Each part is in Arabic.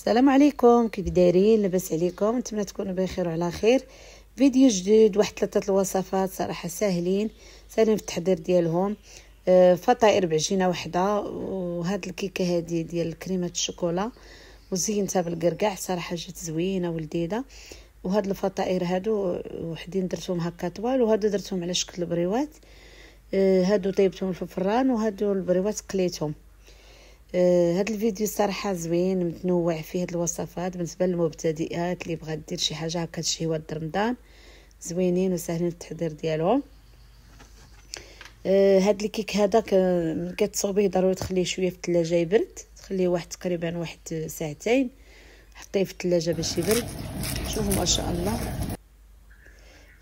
السلام عليكم، كيف دايرين؟ لاباس عليكم؟ نتمنى تكونوا بخير وعلى خير. فيديو جديد، واحد 3 الوصفات صراحه ساهلين في التحضير ديالهم. فطائر بعجينه واحده، وهاد الكيكه هذه ديال الكريمه الشوكولا وزينتها بالقرقاع، صراحه جات زوينه ولذيذه. وهاد الفطائر هادو وحدين درتهم هكا طوال، وهادو درتهم على شكل بريوات. هادو طيبتهم في الفران، وهادو البريوات قليتهم. هاد الفيديو صراحه زوين متنوع فيه هاد الوصفات بالنسبه للمبتدئات اللي بغات دير شي حاجه هكا تشهيوات رمضان، زوينين وسهلين في التحضير ديالهم. هاد الكيك هذا ملي كتصوبيه ضروري تخليه شويه في الثلاجه يبرد، تخليه تقريبا واحد ساعتين، حطيه في الثلاجه باش يبرد. شوفوا ما شاء الله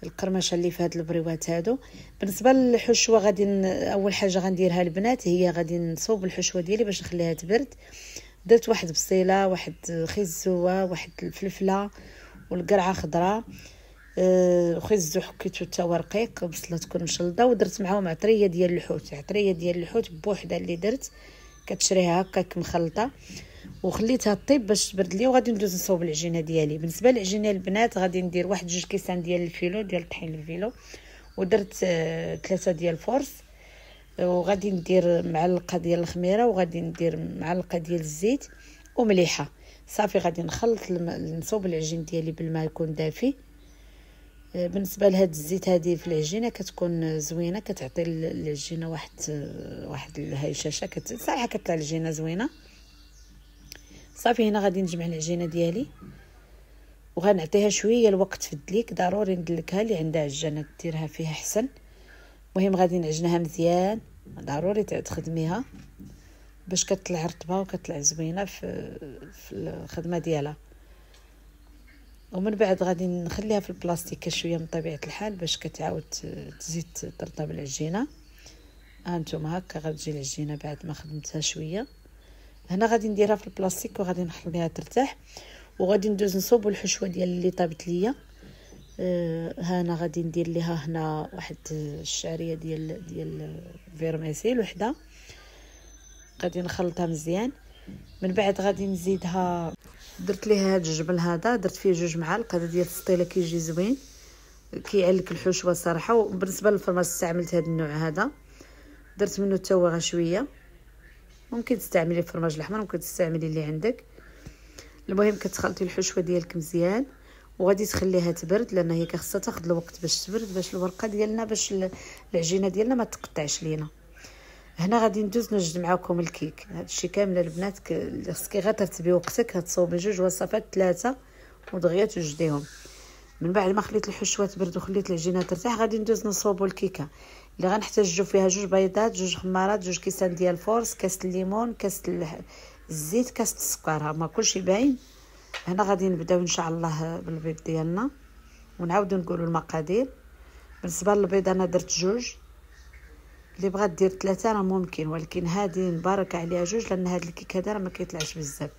القرمشه اللي في هاد البريوات هادو. بالنسبه للحشوه غادي اول حاجه غنديرها البنات هي غادي نصوب الحشوه ديالي باش نخليها تبرد. درت واحد بصيله، واحد خيزوه، واحد الفلفله والقرعه خضراء، وخيزو حكيتو حتى هو رقيق، بصله تكون مشلضه، ودرت معاهم عطريه ديال الحوت. عطريه ديال الحوت بوحده اللي درت، كتشريها هكاك مخلطه، وخليتها طيب باش تبرد لي. وغادي ندوز نصوب العجينه ديالي. بالنسبه للعجينه البنات غادي ندير واحد 2 كيسان ديال الفيلو ديال الطحين الفيلو، ودرت 3 ديال الفورس، وغادي ندير معلقه ديال الخميره، وغادي ندير معلقه ديال الزيت ومليحه. صافي غادي نخلط نصوب العجين ديالي بالماء يكون دافي. بالنسبه لهاد الزيت هذه في العجينه كتكون زوينه، كتعطي العجينه واحد الهيشاشه، صراحه كتطلع العجينه زوينه. صافي هنا غادي نجمع العجينه ديالي وغنعطيها شويه الوقت في الدليك. ضروري ندلكها، اللي عندها عجانه ديرها فيها احسن. المهم غادي نعجنها مزيان، ضروري تخدميها باش كتطلع رطبه وكتطلع زوينه في الخدمه ديالها. ومن بعد غادي نخليها في البلاستيك شويه من طبيعه الحال باش كتعاود تزيد ترطب العجينه. هانتوما هكا غتجي العجينه بعد ما خدمتها شويه. هنا غادي نديرها في البلاستيك وغادي نخليها ترتاح، وغادي ندوز نصوب الحشوه ديال اللي طابت ليا. هنا غادي ندير ليها هنا واحد الشعريه ديال فيرميسيل وحده، غادي نخلطها مزيان. من بعد غادي نزيدها، درت ليها هاد الجبل هذا، درت فيه 2 معالق هذا ديال السطيله، كيجي زوين كيعلك الحشوه صراحه. وبالنسبه للفرماج استعملت هذا النوع هذا، درت منه حتى هو شويه. ممكن تستعملي الفرماج الاحمر، ممكن تستعملي اللي عندك. المهم كتخلطي الحشوه ديالك مزيان وغادي تخليها تبرد، لان هي خاصها تاخذ الوقت باش تبرد، باش الورقه ديالنا، باش العجينه ديالنا ما تقطعش لينا. هنا غادي ندوز نوجد معكم الكيك. هادشي كامل البنات خصك غير ترتبي وقتك، هتصوبي 2 وصفات 3 ودغيا توجديهم. من بعد ما خليت الحشوه تبرد وخليت العجينه ترتاح، غادي ندوز نصوبوا الكيكه اللي غنحتاجو فيها 2 بيضات، 2 خمارات، 2 كيسان ديال الفورس، كاس الليمون، كاس الزيت، كاس السكر. ما كلشي باين. هنا غادي نبداو ان شاء الله بالبيض ديالنا ونعاودوا نقولوا المقادير. بالنسبه للبيض انا درت 2، اللي بغات دير 3 راه ممكن، ولكن هذه نبارك عليها 2 لان هذا الكيك هذا راه ما كيطلعش بزاف.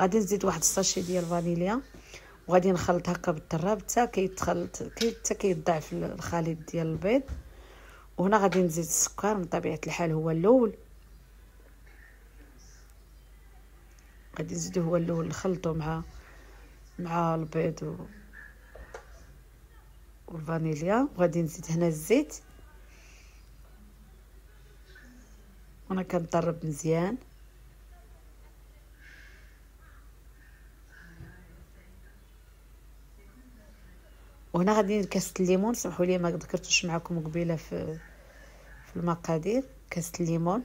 غادي نزيد واحد الساشي ديال فانيليا، وغادي نخلط هكا بالطراب حتى كيتخلط، حتى كيضاعف الخليط ديال البيض. وهنا غادي نزيد السكر من طبيعه الحال هو الاول، غادي نزيدو هو الاول نخلطو مع البيض والفانيليا. وغادي نزيد هنا الزيت، وانا كنطرب مزيان. وهنا غادي كاس الليمون، سمحوا لي ما ذكرتوش معكم قبيله في المقادير. كاس الليمون،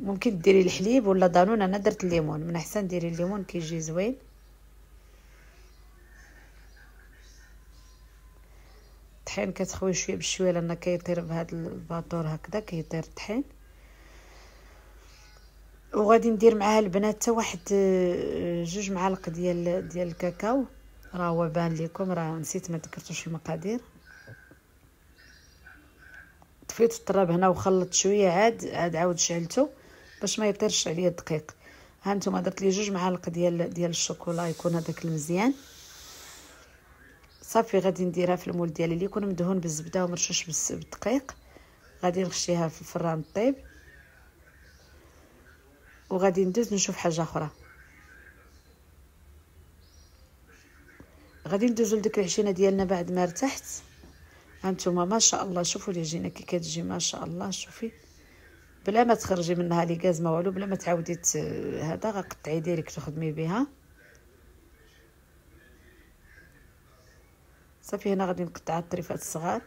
ممكن ديري الحليب ولا دانون، انا درت الليمون، من احسن ديري الليمون كيجي زوين. الطحين كتخوي شويه بشويه لان كيطير بهذا الباطور هكذا، كيطير الطحين. وغادي ندير معها البنات حتى واحد 2 معالق ديال الكاكاو، راه هو بان لكم، راه نسيت ما ذكرتوش المقادير. طفيت الطراب هنا وخلطت شويه، عاود شعلته باش ما يطيرش عليا الدقيق. ها نتوما درت لي 2 معالق ديال الشوكولا، يكون هذاك المزيان. صافي غادي نديرها في المول ديالي اللي يكون مدهون بالزبده ومرشوش بالدقيق. غادي نخشيها في الفران طيب، وغادي ندوز نشوف حاجه اخرى. غادي ندوزو لديك العجينه ديالنا بعد ما ارتحت. هانتوما ما شاء الله شوفوا العجينه كي كتجي ما شاء الله. شوفي بلا ما تخرجي منها لي غاز ما والو، بلا ما تعاودي هذا غقطعي ديريك تخدمي بها. صافي هنا غادي نقطع الطريفات الصغار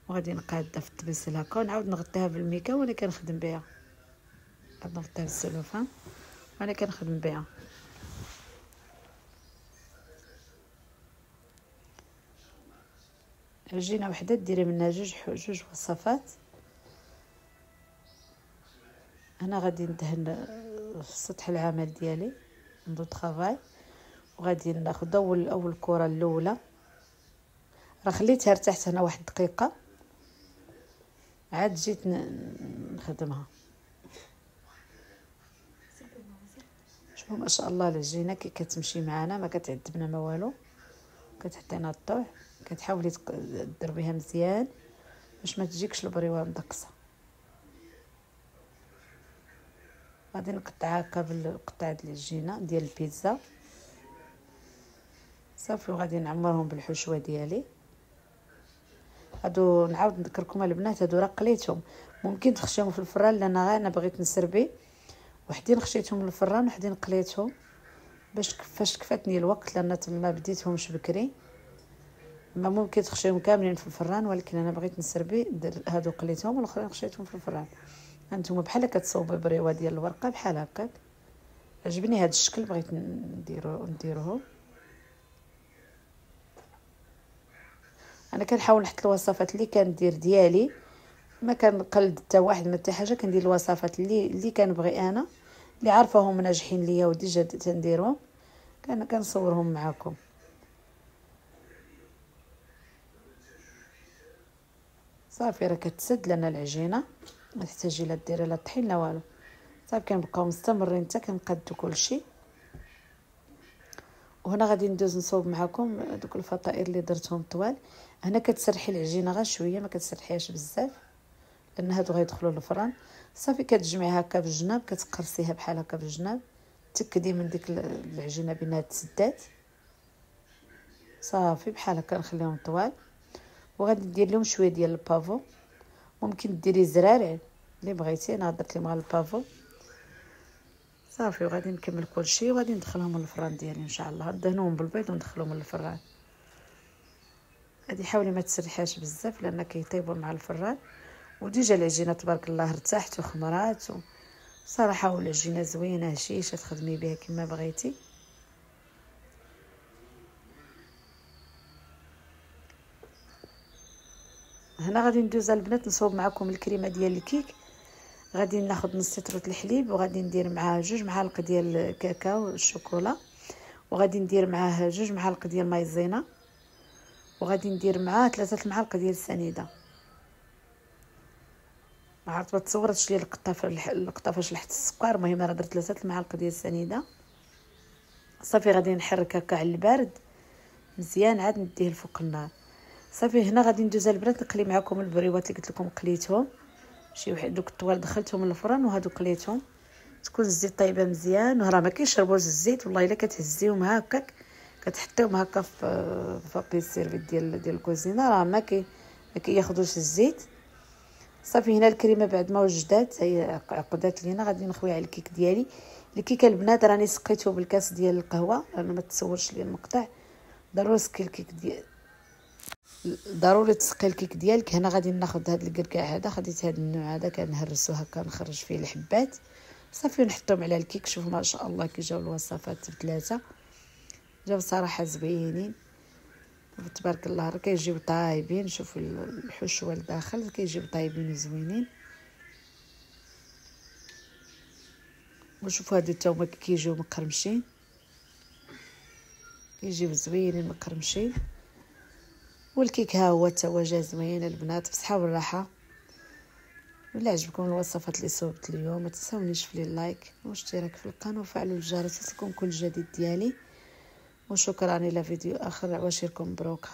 وغادي نقادها في الطبيسل هكا ونعاود نغطيها بالميكا وانا كنخدم بها. غادي نغطيها بالسلوفان وانا كنخدم بها. عجينه وحده ديري منها جوج وصفات. هنا غادي ندهن سطح العمل ديالي ندو طرافاي وغادي ناخذ اول كره الاولى. راه خليتها ارتحت هنا واحد دقيقه عاد جيت نخدمها. شوفوا ما شاء الله العجينه كي كتمشي معنا ما كتعذبنا ما والو، كتعطينا الطوع. كتحاولي تضربيها مزيان باش ما تجيكش البريوه مدقصه. غادي نقطعها هكا بالقطعه ديال العجينه ديال البيتزا صافي وغادي نعمرهم بالحشوه ديالي. هادو نعاود نذكركم البنات هادو راه قليتهم، ممكن تخشيهم في الفران لان انا بغيت نسربي. وحدين خشيتهم للفران وحدين قليتهم باش فاش كفاتني الوقت لان تما بديتهمش بكري. ما ممكن تخشيهم كاملين في الفران ولكن انا بغيت نسربي هادو قليتهم والاخرين خشيتهم في الفران. هانتوما بحال كتصوبوا بريوه ديال الورقه بحال هكاك. عجبني هاد الشكل بغيت نديروه. انا كنحاول نحط الوصفات اللي كندير ديالي، ما كنقلد حتى واحد من حتى حاجه. كندير الوصفات اللي كنبغي انا، اللي عارفاهم ناجحين ليا وديجا تنديرهم كنصورهم معكم. صافي راه كتسد لنا العجينه ما تحتاجي لا ديري لا طحين لا والو. صافي كنبقاو مستمرين حتى كنقادو كلشي. وهنا غادي ندوز نصوب معكم دوك الفطائر اللي درتهم طوال. هنا كتسرحي العجينه غير شويه ما كتسرحيهاش بزاف لان هادو غيدخلوا للفران. صافي كتجمعيها هكا بالجناب كتقرصيها بحال هكا بالجناب تاكدي من ديك العجينه بينها تسدات. صافي بحال هكا نخليهم طوال وغادي ندير لهم شويه ديال البافو. ممكن ديري زرارع اللي بغيتي، انا درت لهم البافو. صافي وغادي نكمل كلشي وغادي ندخلهم للفران ديالي ان شاء الله. ندهنوهم بالبيض وندخلهم للفران. غادي حاولي ما تسرحيهاش بزاف لان كيطيبوا مع الفران. وديجا العجينه تبارك الله ارتاحت وخمرات صراحه والعجينه زوينه هشيشه تخدمي بها كما بغيتي. هنا غادي ندوز البنات نصوب معكم الكريمه ديال الكيك. غادي ناخذ نص لتر الحليب وغادي ندير معاه 2 معالق ديال الكاكاو الشوكولا وغادي ندير معاه 2 معالق ديال المايزينا وغادي ندير معاه 3 معالق ديال السنيده. ما عرفت ما تصورتش لي القطه فاش لحت السكر. المهم راه درت 3 معالق ديال السنيده. صافي غادي نحرك هكا على البارد مزيان عاد نديه لفوق النار. صافي هنا غادي ندوز البنات نقلي معكم البريوات اللي قلت لكم قليتهم. شي واحد دوك الطوال دخلتهم للفران وهادو قليتهم. تكون الزيت طايبه مزيان وراه ما كيشربوش الزيت والله الا كتهزيهم هكاك كتحطيهم هكا في بابي سيرفيت ديال الكوزينه راه ما كياخذوش الزيت. صافي هنا الكريمه بعد ما وجدات هي عقدات لينا. غادي نخوي على الكيك ديالي. الكيك البنات راني سقيته بالكاس ديال القهوه لانه ما تصورش لي المقطع. ضروري تسقي الكيك ضروري تسقي الكيك ديالك. هنا غادي ناخذ هذا الكركاع هذا خديت هذا النوع هذا كنهرسو هكا نخرج فيه الحبات صافي ونحطهم على الكيك. شوفوا ما شاء الله كي جاو الوصفات بثلاثه جاو صراحه زوينين تبارك الله. راه كيجيو طايبين. شوفوا الحشوه لداخل كيجيو طايبين وزوينين. وشوفوا هادو التومه كيجيو مقرمشين كيجيو زوينين مقرمشين. والكيك ها هو تا هو جا زوين البنات بصحه والراحه. ولا عجبكم الوصفات اللي صوبت اليوم ما تنساونيش في اللايك والاشتراك في القناه وفعلوا الجرس يصلكم كل جديد ديالي. وشكرا الى فيديو اخر. عواشركم مبروكه.